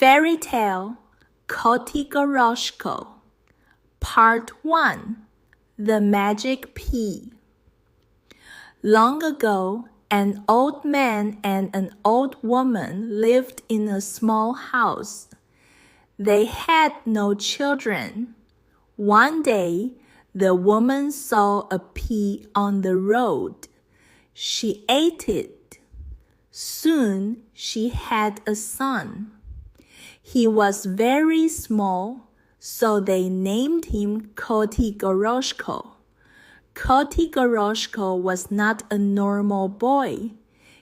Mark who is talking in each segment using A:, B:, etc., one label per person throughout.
A: Fairy Tale Kotygoroshko Part 1 The Magic Pea Long ago, an old man and an old woman lived in a small house. They had no children. One day, the woman saw a pea on the road. She ate it. Soon, she had a son. He was very small, so they named him Kotygoroshko. Kotygoroshko was not a normal boy.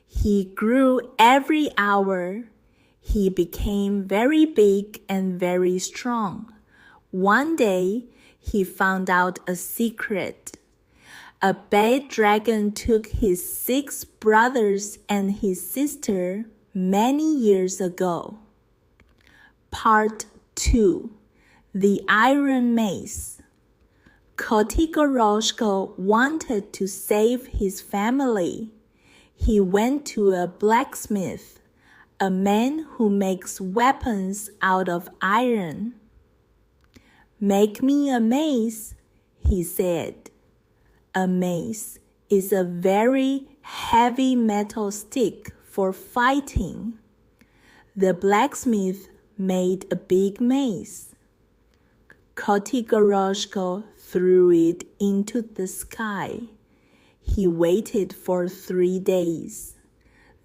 A: He grew every hour. He became very big and very strong. One day, he found out a secret. A bad dragon took his 6 brothers and his sister many years ago. Part 2 The Iron Mace Kotygoroshko wanted to save his family. He went to a blacksmith, a man who makes weapons out of iron. "Make me a mace," he said. A mace is a very heavy metal stick for fighting. The blacksmith made a big mace. Kotygoroshko threw it into the sky. He waited for 3 days.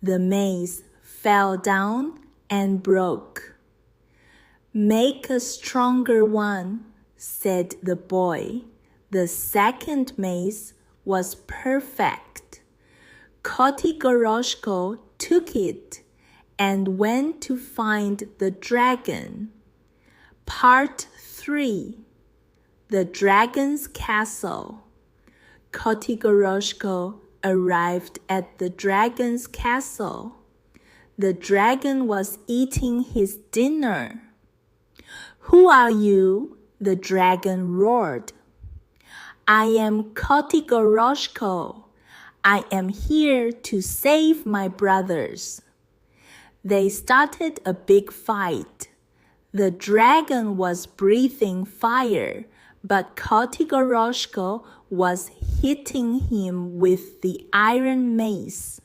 A: The mace fell down and broke. "Make a stronger one," said the boy. The second mace was perfect. Kotygoroshko took it and went to find the dragon. Part 3 The Dragon's Castle Kotygoroshko arrived at the dragon's castle. The dragon was eating his dinner. "Who are you?" the dragon roared. "I am Kotygoroshko. I am here to save my brothers." They started a big fight. The dragon was breathing fire, but Kotygoroshko was hitting him with the iron mace.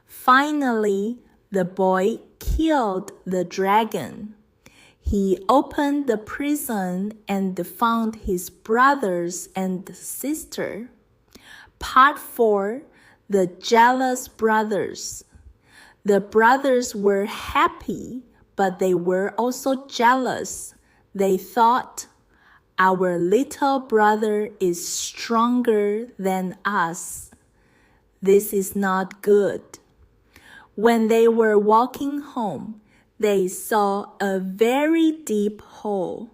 A: Finally, the boy killed the dragon. He opened the prison and found his brothers and sister. Part 4 The Jealous Brothers The brothers were happy, but they were also jealous. They thought, "Our little brother is stronger than us. This is not good." When they were walking home, they saw a very deep hole.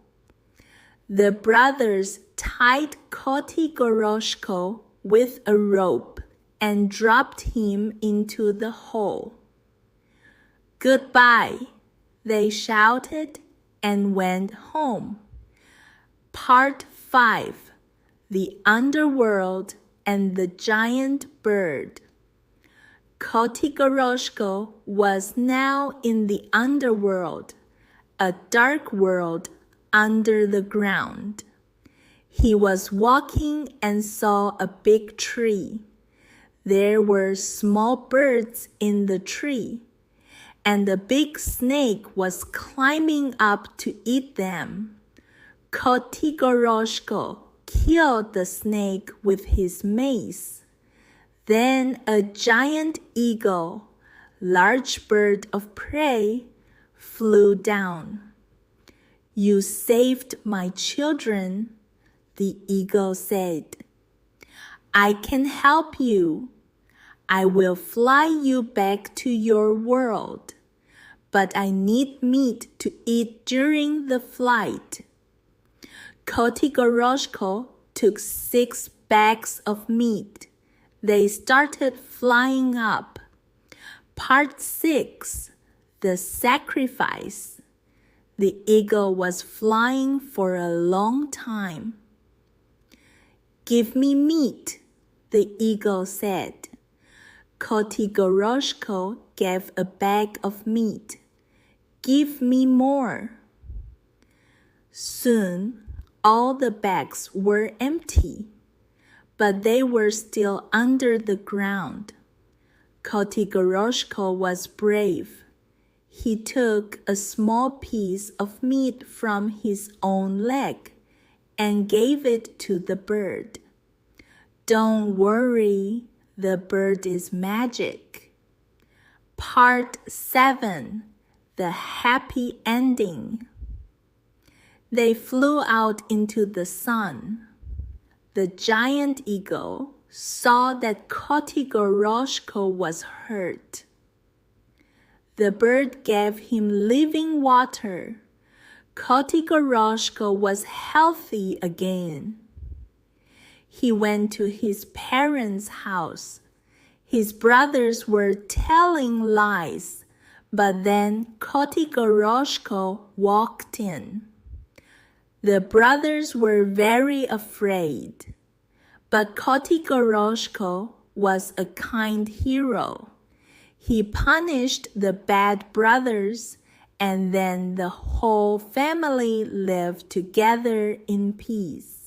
A: The brothers tied Kotygoroshko with a rope and dropped him into the hole. "Goodbye," they shouted and went home. Part 5 The Underworld and the Giant Bird Kotygoroshko was now in the underworld, a dark world under the ground. He was walking and saw a big tree. There were small birds in the tree, and a big snake was climbing up to eat them. Kotygoroshko killed the snake with his mace. Then a giant eagle, large bird of prey, flew down. "You saved my children," the eagle said. "I can help you. I will fly you back to your world, but I need meat to eat during the flight." Kotygoroshko took 6 bags of meat. They started flying up. Part 6 The Sacrifice The eagle was flying for a long time. "Give me meat," the eagle said. Kotygoroshko gave a bag of meat. Give me more." Soon, all the bags were empty, but they were still under the ground. Kotygoroshko was brave. He took a small piece of meat from his own leg and gave it to the bird. "Don't worry, the bird is magic." Part 7. The Happy Ending. They flew out into the sun. The giant eagle saw that Kotygoroshko was hurt. The bird gave him living water. Kotygoroshko was healthy again. He went to his parents' house. His brothers were telling lies, but then Kotygoroshko walked in. The brothers were very afraid, but Kotygoroshko was a kind hero. He punished the bad brothers, and then the whole family lived together in peace.